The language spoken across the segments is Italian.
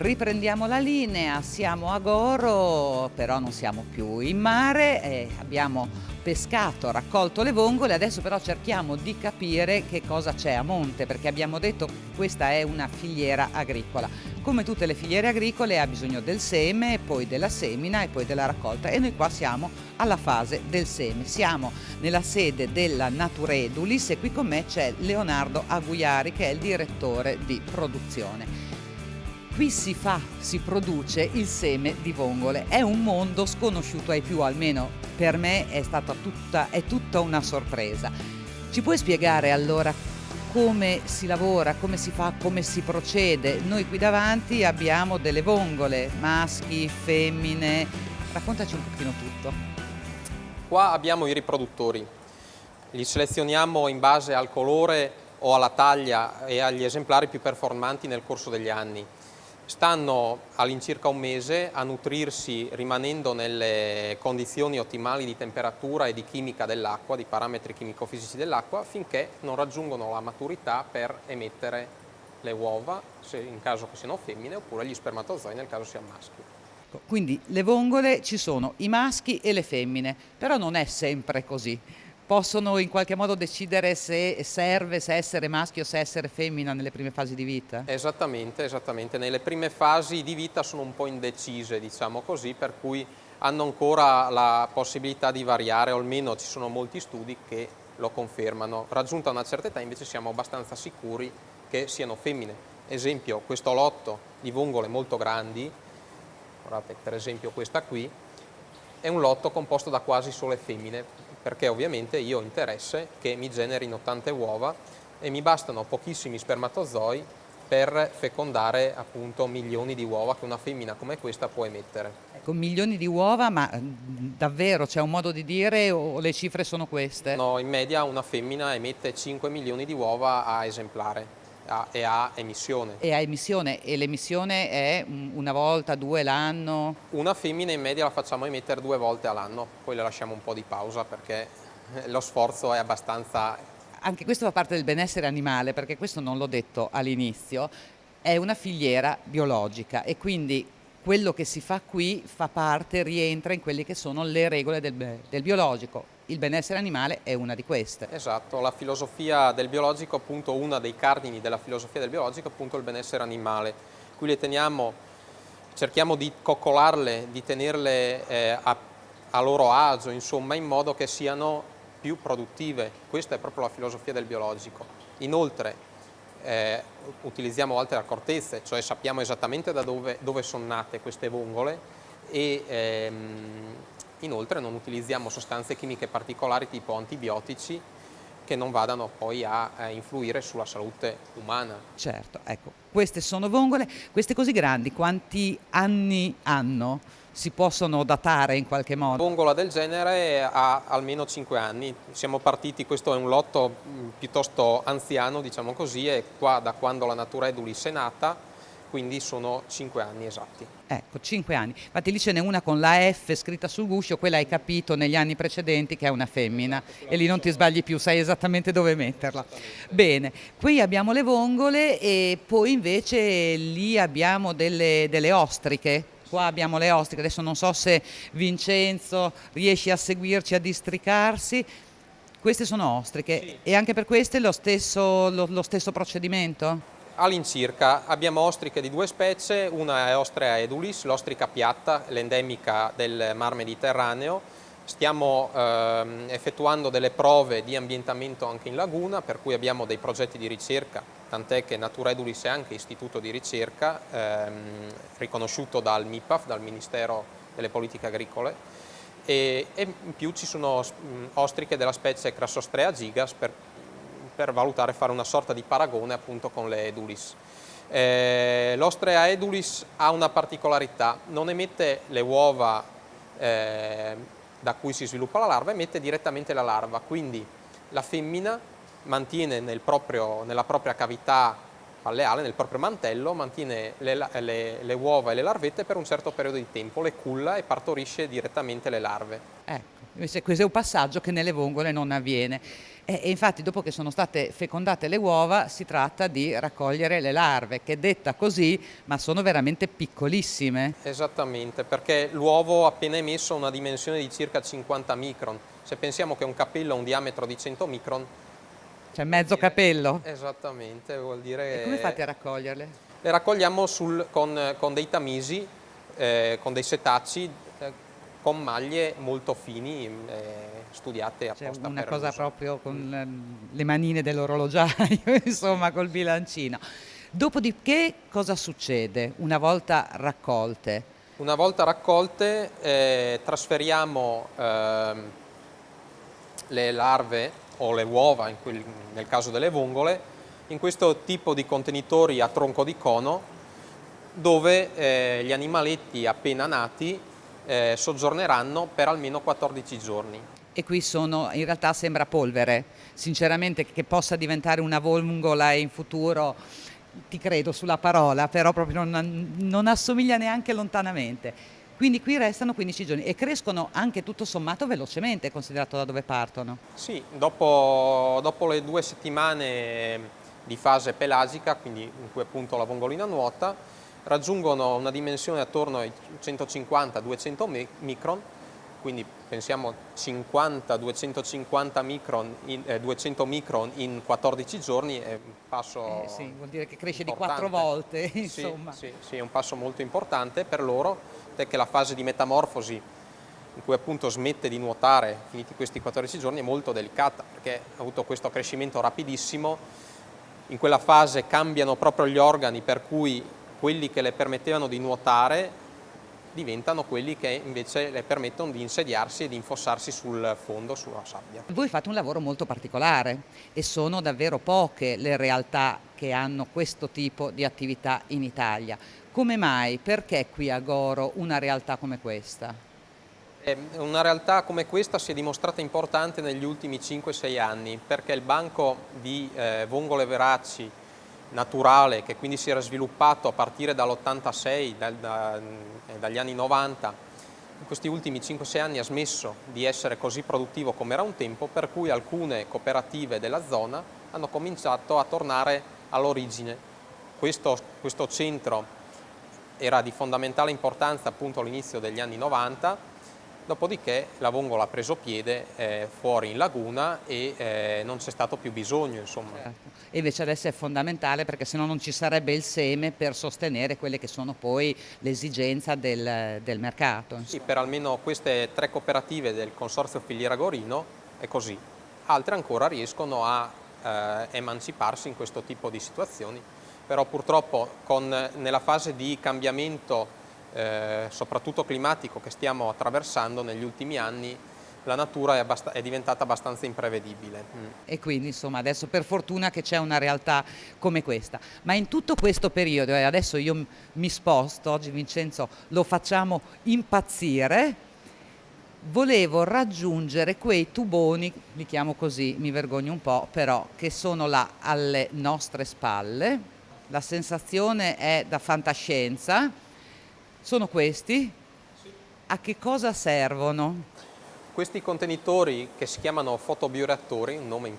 Riprendiamo la linea, siamo a Goro, però non siamo più in mare, abbiamo pescato, raccolto le vongole, adesso però cerchiamo di capire che cosa c'è a monte, perché abbiamo detto che questa è una filiera agricola. Come tutte le filiere agricole ha bisogno del seme, poi della semina e poi della raccolta, e noi qua siamo alla fase del seme. Siamo nella sede della Naturedulis e qui con me c'è Leonardo Aguiari, che è il direttore di produzione. Qui si produce il seme di vongole. È un mondo sconosciuto ai più, almeno per me è tutta una sorpresa. Ci puoi spiegare allora come si lavora, come si fa, come si procede? Noi qui davanti abbiamo delle vongole, maschi, femmine. Raccontaci un pochino tutto. Qua abbiamo i riproduttori. Li selezioniamo in base al colore o alla taglia e agli esemplari più performanti nel corso degli anni. Stanno all'incirca un mese a nutrirsi rimanendo nelle condizioni ottimali di temperatura e di chimica dell'acqua, di parametri chimico-fisici dell'acqua, finché non raggiungono la maturità per emettere le uova, in caso che siano femmine, oppure gli spermatozoi nel caso siano maschi. Quindi le vongole ci sono i maschi e le femmine, però non è sempre così. Possono in qualche modo decidere se essere maschio o se essere femmina nelle prime fasi di vita? Esattamente. Nelle prime fasi di vita sono un po' indecise, diciamo così, per cui hanno ancora la possibilità di variare, o almeno ci sono molti studi che lo confermano. Raggiunta una certa età invece siamo abbastanza sicuri che siano femmine. Esempio, questo lotto di vongole molto grandi, guardate per esempio questa qui, è un lotto composto da quasi sole femmine, perché ovviamente io ho interesse che mi generino tante uova e mi bastano pochissimi spermatozoi per fecondare appunto milioni di uova che una femmina come questa può emettere. Con milioni di uova, ma davvero c'è un modo di dire o le cifre sono queste? No, in media una femmina emette 5 milioni di uova a esemplare e a emissione. E a emissione, e l'emissione è una volta, due l'anno? Una femmina in media la facciamo emettere 2 volte all'anno, poi le lasciamo un po' di pausa perché lo sforzo è abbastanza. Anche questo fa parte del benessere animale, perché questo non l'ho detto all'inizio, è una filiera biologica e quindi quello che si fa qui fa parte, rientra in quelle che sono le regole del biologico. Il benessere animale è una di queste. Esatto, la filosofia del biologico, appunto una dei cardini della filosofia del biologico, appunto il benessere animale. Qui le teniamo, cerchiamo di coccolarle, di tenerle a loro agio, insomma, in modo che siano più produttive. Questa è proprio la filosofia del biologico. Inoltre utilizziamo altre accortezze, cioè sappiamo esattamente da dove sono nate queste vongole e inoltre non utilizziamo sostanze chimiche particolari tipo antibiotici che non vadano poi a influire sulla salute umana. Certo, ecco, queste sono vongole, queste così grandi, quanti anni hanno? Si possono datare in qualche Una modo? vongola del genere ha almeno 5 anni. Siamo partiti, questo è un lotto piuttosto anziano, diciamo così, e qua da quando la Naturedulis è nata, quindi sono 5 anni esatti. Ecco, 5 anni. Infatti lì ce n'è una con la F scritta sul guscio, quella hai capito negli anni precedenti che è una femmina, e lì non ti sbagli più, sai esattamente dove metterla. Bene, qui abbiamo le vongole e poi invece lì abbiamo delle ostriche. Qua abbiamo le ostriche, adesso non so se Vincenzo riesci a seguirci, a districarsi. Queste sono ostriche, Sì. E anche per queste lo stesso procedimento? All'incirca abbiamo ostriche di 2 specie, una è Ostrea edulis, l'ostrica piatta, l'endemica del Mar Mediterraneo. Stiamo effettuando delle prove di ambientamento anche in laguna, per cui abbiamo dei progetti di ricerca, tant'è che Naturedulis è anche istituto di ricerca riconosciuto dal MIPAF, dal Ministero delle Politiche Agricole, e in più ci sono ostriche della specie Crassostrea gigas per valutare, fare una sorta di paragone appunto con le edulis. L'Ostrea edulis ha una particolarità, non emette le uova da cui si sviluppa la larva, emette direttamente la larva, quindi la femmina mantiene nella propria cavità palleale, nel proprio mantello, mantiene le uova e le larvette per un certo periodo di tempo, le culla e partorisce direttamente le larve. Ecco. Invece questo è un passaggio che nelle vongole non avviene. E infatti dopo che sono state fecondate le uova si tratta di raccogliere le larve, che detta così, ma sono veramente piccolissime. Esattamente, perché l'uovo appena emesso ha una dimensione di circa 50 micron. Se pensiamo che un capello ha un diametro di 100 micron, Cioè mezzo capello. esattamente, vuol E come fate a dire raccoglierle? le raccogliamo con dei tamisi, con dei setacci, con maglie molto fini, studiate Cioè apposta una per cosa l'uso. proprio con le manine dell'orologiaio, insomma, col bilancino. Dopodiché cosa succede una volta raccolte? Una volta raccolte, trasferiamo le larve o le uova, nel caso delle vongole, in questo tipo di contenitori a tronco di cono, dove gli animaletti appena nati soggiorneranno per almeno 14 giorni. E qui sono, in realtà sembra polvere, sinceramente che possa diventare una vongola in futuro, ti credo sulla parola, però proprio non assomiglia neanche lontanamente. Quindi qui restano 15 giorni e crescono anche tutto sommato velocemente, considerato da dove partono. Sì, dopo le 2 settimane di fase pelagica, quindi in cui appunto la vongolina nuota, raggiungono una dimensione attorno ai 150-200 micron, quindi pensiamo 50-250 micron 200 micron in 14 giorni, è un passo Sì, vuol dire che cresce di 4 importante. volte, Sì, insomma. sì, sì, è un passo molto importante per loro, perché la fase di metamorfosi in cui appunto smette di nuotare, finiti questi 14 giorni, è molto delicata, perché ha avuto questo crescimento rapidissimo. In quella fase cambiano proprio gli organi, per cui quelli che le permettevano di nuotare diventano quelli che invece le permettono di insediarsi e di infossarsi sul fondo, sulla sabbia. Voi fate un lavoro molto particolare e sono davvero poche le realtà che hanno questo tipo di attività in Italia. Come mai? Perché qui a Goro una realtà come questa? Una realtà come questa si è dimostrata importante negli ultimi 5-6 anni, perché il banco di vongole veraci naturale, che quindi si era sviluppato a partire dall'86, dagli anni 90, in questi ultimi 5-6 anni ha smesso di essere così produttivo come era un tempo, per cui alcune cooperative della zona hanno cominciato a tornare all'origine. Questo centro era di fondamentale importanza appunto all'inizio degli anni 90, dopodiché la vongola ha preso piede fuori in laguna e non c'è stato più bisogno, insomma. Certo. E invece adesso è fondamentale perché sennò non ci sarebbe il seme per sostenere quelle che sono poi le esigenze del mercato. Sì, per almeno queste 3 cooperative del Consorzio Filiera Gorino è così. Altre ancora riescono a emanciparsi in questo tipo di situazioni, però purtroppo nella fase di cambiamento soprattutto climatico che stiamo attraversando negli ultimi anni, la natura è diventata abbastanza imprevedibile. E quindi insomma adesso per fortuna che c'è una realtà come questa. Ma in tutto questo periodo, e adesso io mi sposto, oggi Vincenzo lo facciamo impazzire, volevo raggiungere quei tuboni, li chiamo così, mi vergogno un po', però che sono là alle nostre spalle. La sensazione è da fantascienza. Sono questi? A che cosa servono? Questi contenitori, che si chiamano fotobioreattori, un nome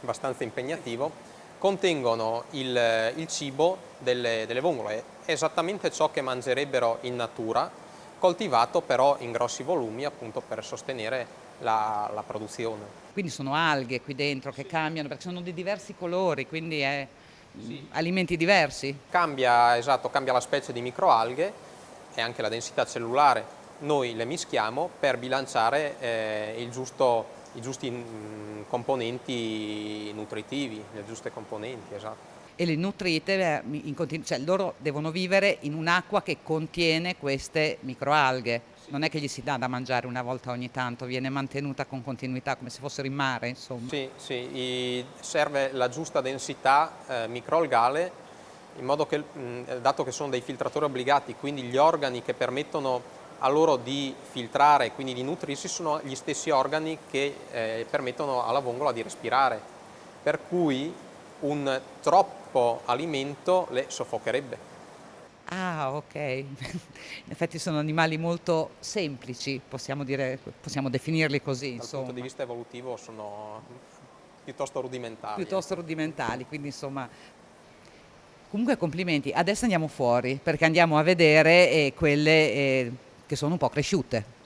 abbastanza impegnativo, contengono il cibo delle vongole, è esattamente ciò che mangerebbero in natura, coltivato però in grossi volumi appunto per sostenere la produzione. Quindi sono alghe qui dentro che cambiano perché sono di diversi colori, quindi è alimenti diversi. Esatto, cambia la specie di microalghe e anche la densità cellulare. Noi le mischiamo per bilanciare i giusti componenti nutritivi, le giuste componenti, esatto. E le nutrite, cioè loro devono vivere in un'acqua che contiene queste microalghe. Non è che gli si dà da mangiare una volta ogni tanto, viene mantenuta con continuità come se fossero in mare, insomma. Sì, sì, serve la giusta densità microalgale, in modo che, dato che sono dei filtratori obbligati, quindi gli organi che permettono a loro di filtrare e quindi di nutrirsi sono gli stessi organi che permettono alla vongola di respirare, per cui un troppo alimento le soffocherebbe. Ah, ok. In effetti sono animali molto semplici, possiamo definirli così, Dal punto di insomma, vista evolutivo sono piuttosto rudimentali, piuttosto ecco. rudimentali, quindi insomma. Comunque complimenti. Adesso andiamo fuori perché andiamo a vedere quelle che sono un po' cresciute.